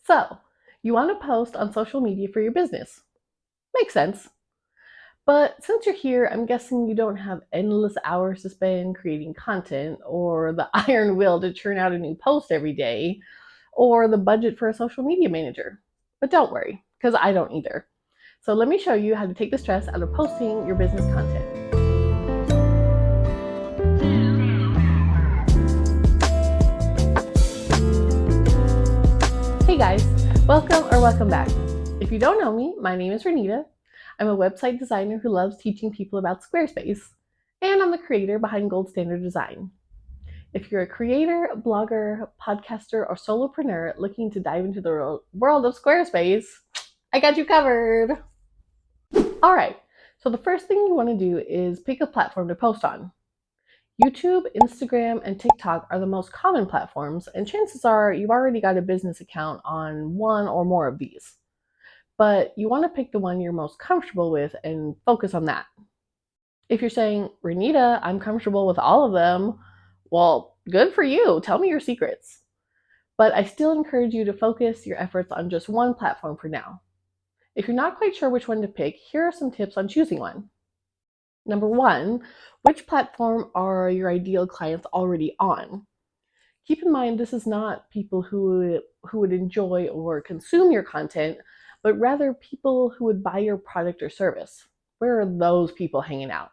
So, you want to post on social media for your business. Makes sense. But since you're here, I'm guessing you don't have endless hours to spend creating content, or the iron will to churn out a new post every day, or the budget for a social media manager. But don't worry, because I don't either. So let me show you how to take the stress out of posting your business content. Hey guys, welcome back. If you don't know me, my name is Renita. I'm a website designer who loves teaching people about Squarespace, and I'm the creator behind Gold Standard Design. If you're a creator, blogger, podcaster, or solopreneur looking to dive into the world of Squarespace, I got you covered. All right, so the first thing you want to do is pick a platform to post on. YouTube, Instagram, and TikTok are the most common platforms, and chances are you've already got a business account on one or more of these. But you want to pick the one you're most comfortable with and focus on that. If you're saying, Renita, I'm comfortable with all of them, well, good for you. Tell me your secrets. But I still encourage you to focus your efforts on just one platform for now. If you're not quite sure which one to pick, here are some tips on choosing one. Number one, which platform are your ideal clients already on? Keep in mind, this is not people who would enjoy or consume your content, but rather people who would buy your product or service. Where are those people hanging out?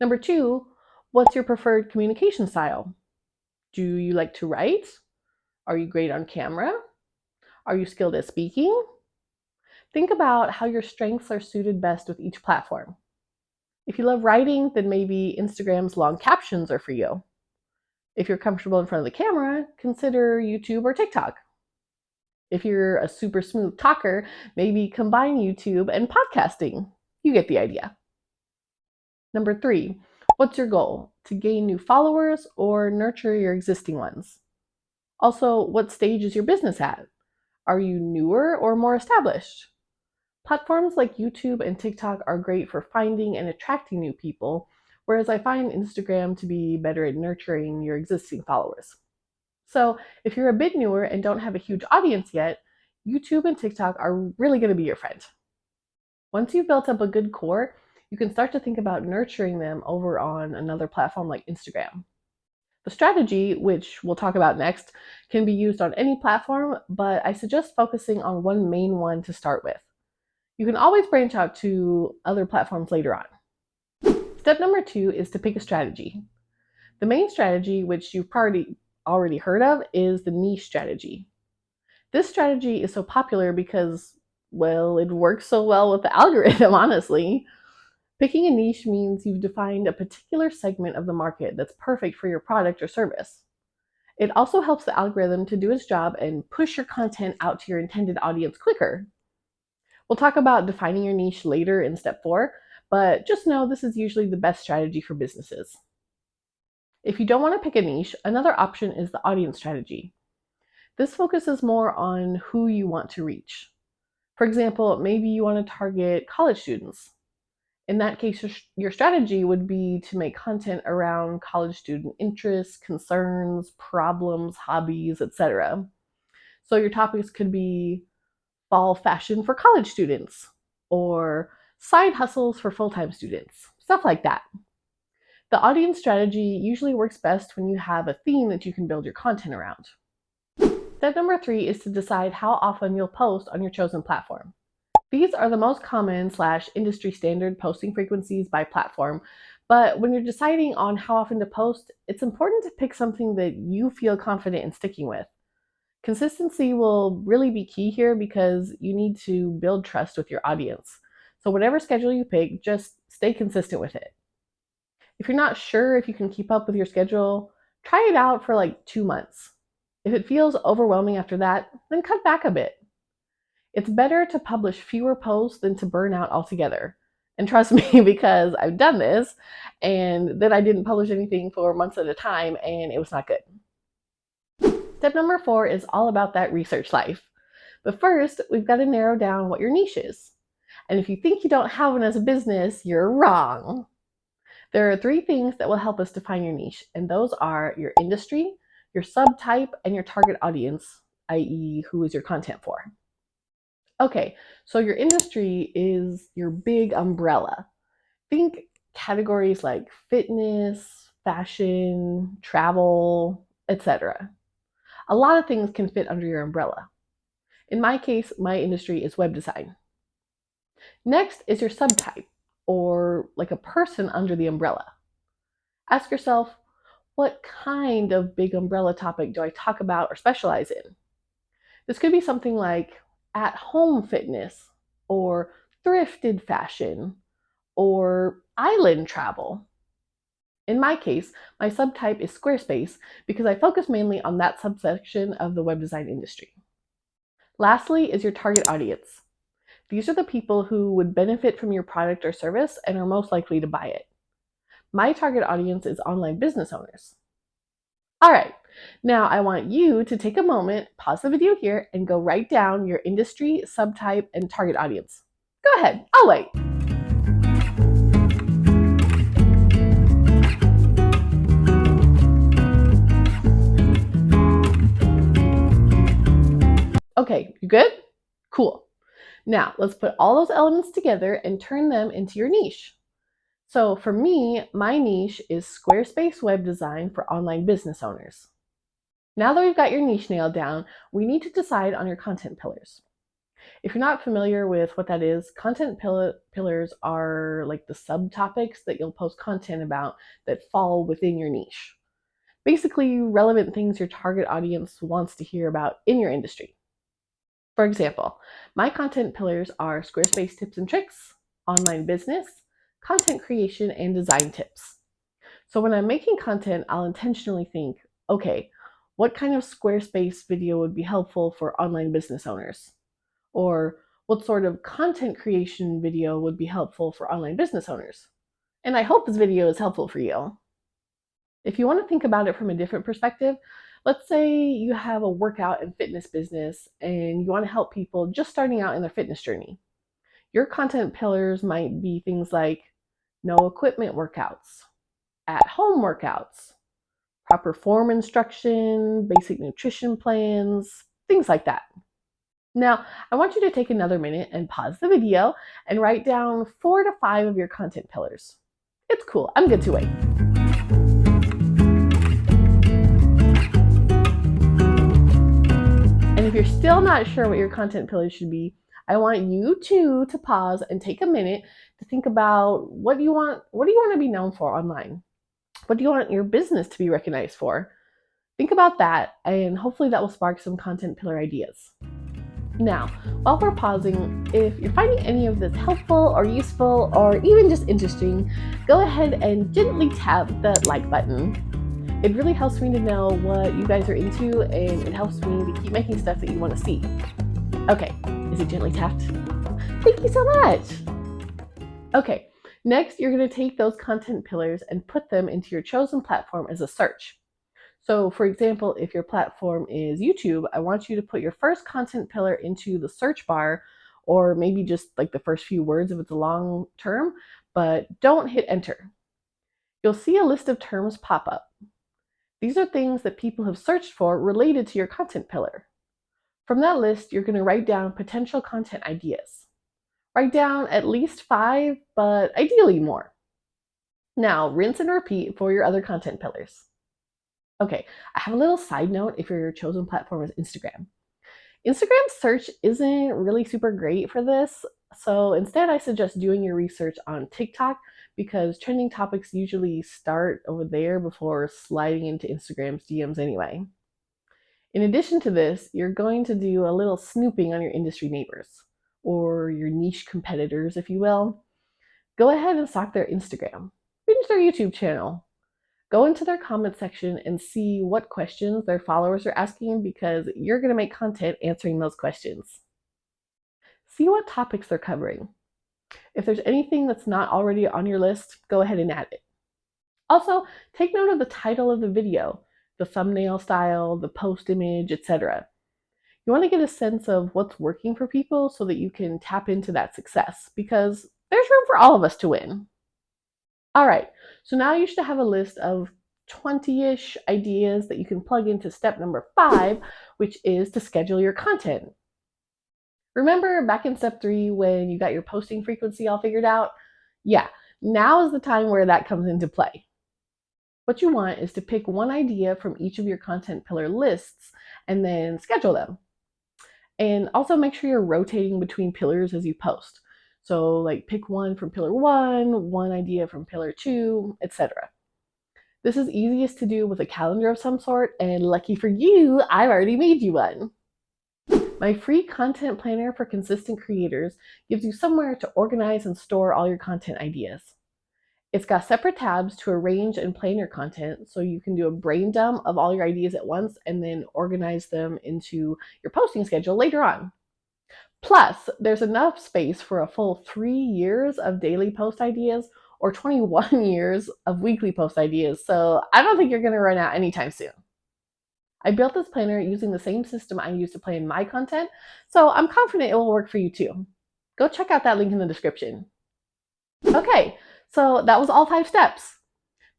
Number two, what's your preferred communication style? Do you like to write? Are you great on camera? Are you skilled at speaking? Think about how your strengths are suited best with each platform. If you love writing, then maybe Instagram's long captions are for you. If you're comfortable in front of the camera, consider YouTube or TikTok. If you're a super smooth talker, maybe combine YouTube and podcasting. You get the idea. Number three, what's your goal? To gain new followers or nurture your existing ones? Also, what stage is your business at? Are you newer or more established? Platforms like YouTube and TikTok are great for finding and attracting new people, whereas I find Instagram to be better at nurturing your existing followers. So if you're a bit newer and don't have a huge audience yet, YouTube and TikTok are really going to be your friend. Once you've built up a good core, you can start to think about nurturing them over on another platform like Instagram. The strategy, which we'll talk about next, can be used on any platform, but I suggest focusing on one main one to start with. You can always branch out to other platforms later on. Step number two is to pick a strategy. The main strategy, which you've probably already heard of, is the niche strategy. This strategy is so popular because, well, it works so well with the algorithm, honestly. Picking a niche means you've defined a particular segment of the market that's perfect for your product or service. It also helps the algorithm to do its job and push your content out to your intended audience quicker. We'll talk about defining your niche later in step 4, but just know this is usually the best strategy for businesses. If you don't want to pick a niche, another option is the audience strategy. This focuses more on who you want to reach. For example, maybe you want to target college students. In that case, your strategy would be to make content around college student interests, concerns, problems, hobbies, etc. So your topics could be fall fashion for college students, or side hustles for full-time students, stuff like that. The audience strategy usually works best when you have a theme that you can build your content around. Step number 3 is to decide how often you'll post on your chosen platform. These are the most common / industry standard posting frequencies by platform, but when you're deciding on how often to post, it's important to pick something that you feel confident in sticking with. Consistency will really be key here because you need to build trust with your audience. So whatever schedule you pick, just stay consistent with it. If you're not sure if you can keep up with your schedule, try it out for like 2 months. If it feels overwhelming after that, then cut back a bit. It's better to publish fewer posts than to burn out altogether. And trust me, because I've done this, and then I didn't publish anything for months at a time, and it was not good. Step number 4 is all about that research life. But first, we've got to narrow down what your niche is. And if you think you don't have one as a business, you're wrong. There are 3 things that will help us define your niche, and those are your industry, your subtype, and your target audience. i.e., who is your content for? Okay, so your industry is your big umbrella. Think categories like fitness, fashion, travel, etc. A lot of things can fit under your umbrella. In my case, my industry is web design. Next is your subtype, or like a person under the umbrella. Ask yourself, what kind of big umbrella topic do I talk about or specialize in? This could be something like at home fitness, or thrifted fashion, or island travel. In my case, my subtype is Squarespace because I focus mainly on that subsection of the web design industry. Lastly is your target audience. These are the people who would benefit from your product or service and are most likely to buy it. My target audience is online business owners. All right, now I want you to take a moment, pause the video here, and go write down your industry, subtype, and target audience. Go ahead, I'll wait. Okay, you good? Cool. Now let's put all those elements together and turn them into your niche. So for me, my niche is Squarespace web design for online business owners. Now that we've got your niche nailed down, we need to decide on your content pillars. If you're not familiar with what that is, content pillars are like the subtopics that you'll post content about that fall within your niche. Basically, relevant things your target audience wants to hear about in your industry. For example, my content pillars are Squarespace tips and tricks, online business, content creation, and design tips. So when I'm making content, I'll intentionally think, okay, what kind of Squarespace video would be helpful for online business owners? Or what sort of content creation video would be helpful for online business owners? And I hope this video is helpful for you. If you want to think about it from a different perspective, let's say you have a workout and fitness business and you want to help people just starting out in their fitness journey. Your content pillars might be things like no equipment workouts, at home workouts, proper form instruction, basic nutrition plans, things like that. Now, I want you to take another minute and pause the video and write down 4 to 5 of your content pillars. It's cool, I'm good to wait. And if you're still not sure what your content pillars should be, I want you to pause and take a minute to think about what do you want to be known for online? What do you want your business to be recognized for? Think about that, and hopefully that will spark some content pillar ideas. Now, while we're pausing, if you're finding any of this helpful or useful or even just interesting, go ahead and gently tap the like button. It really helps me to know what you guys are into, and it helps me to keep making stuff that you want to see. Okay, is it gently tapped? Thank you so much. Okay, next you're going to take those content pillars and put them into your chosen platform as a search. So for example, if your platform is YouTube, I want you to put your first content pillar into the search bar, or maybe just like the first few words if it's a long term, but don't hit enter. You'll see a list of terms pop up. These are things that people have searched for related to your content pillar. From that list, you're going to write down potential content ideas. Write down at least 5, but ideally more. Now, rinse and repeat for your other content pillars. Okay, I have a little side note if your chosen platform is Instagram. Instagram search isn't really super great for this, so instead I suggest doing your research on TikTok because trending topics usually start over there before sliding into Instagram's DMs anyway. In addition to this, you're going to do a little snooping on your industry neighbors, or your niche competitors, if you will. Go ahead and stalk their Instagram, binge their YouTube channel. Go into their comment section and see what questions their followers are asking because you're going to make content answering those questions. See what topics they're covering. If there's anything that's not already on your list, go ahead and add it. Also, take note of the title of the video, the thumbnail style, the post image, etc. You want to get a sense of what's working for people so that you can tap into that success because there's room for all of us to win. All right, so now you should have a list of 20-ish ideas that you can plug into step number 5, which is to schedule your content. Remember back in step 3 when you got your posting frequency all figured out? Yeah, now is the time where that comes into play. What you want is to pick one idea from each of your content pillar lists and then schedule them. And also make sure you're rotating between pillars as you post. So like pick one from pillar 1, one idea from pillar 2, etc. This is easiest to do with a calendar of some sort, and lucky for you, I've already made you one. My free content planner for consistent creators gives you somewhere to organize and store all your content ideas. It's got separate tabs to arrange and plan your content so you can do a brain dump of all your ideas at once and then organize them into your posting schedule later on. Plus, there's enough space for a full 3 years of daily post ideas or 21 years of weekly post ideas, so I don't think you're going to run out anytime soon. I built this planner using the same system I use to plan my content, so I'm confident it will work for you too. Go check out that link in the description. Okay, so that was all 5 steps.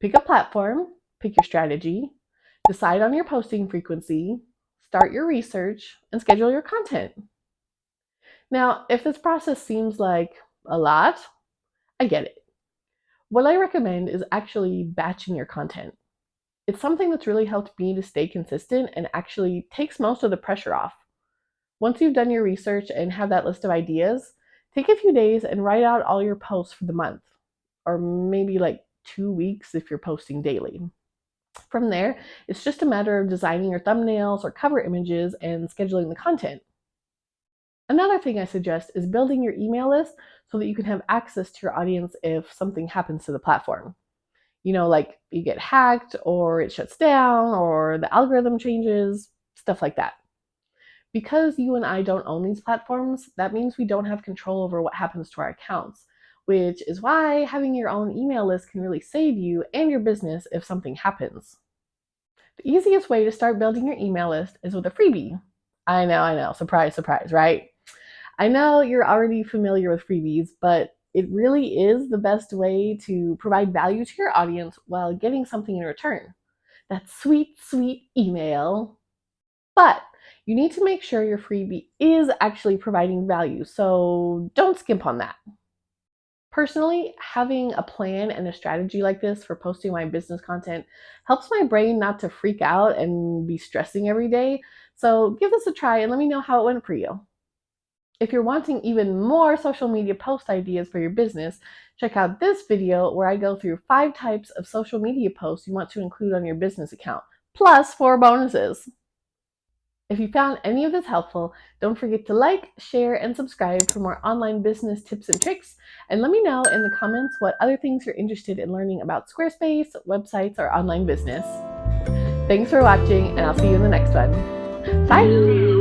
Pick a platform, pick your strategy, decide on your posting frequency, start your research, and schedule your content. Now, if this process seems like a lot, I get it. What I recommend is actually batching your content. It's something that's really helped me to stay consistent and actually takes most of the pressure off. Once you've done your research and have that list of ideas, take a few days and write out all your posts for the month, or maybe like 2 weeks if you're posting daily. From there, it's just a matter of designing your thumbnails or cover images and scheduling the content. Another thing I suggest is building your email list so that you can have access to your audience if something happens to the platform. Like you get hacked or it shuts down or the algorithm changes, stuff like that. Because you and I don't own these platforms, that means we don't have control over what happens to our accounts, which is why having your own email list can really save you and your business if something happens. The easiest way to start building your email list is with a freebie. I know, surprise, surprise, right? I know you're already familiar with freebies, but it really is the best way to provide value to your audience while getting something in return. That sweet, sweet email. But you need to make sure your freebie is actually providing value, so don't skimp on that. Personally, having a plan and a strategy like this for posting my business content helps my brain not to freak out and be stressing every day. So give this a try and let me know how it went for you. If you're wanting even more social media post ideas for your business, check out this video where I go through 5 types of social media posts you want to include on your business account, plus 4 bonuses. If you found any of this helpful, don't forget to like, share, and subscribe for more online business tips and tricks, and let me know in the comments what other things you're interested in learning about Squarespace, websites, or online business. Thanks for watching, and I'll see you in the next one. Bye!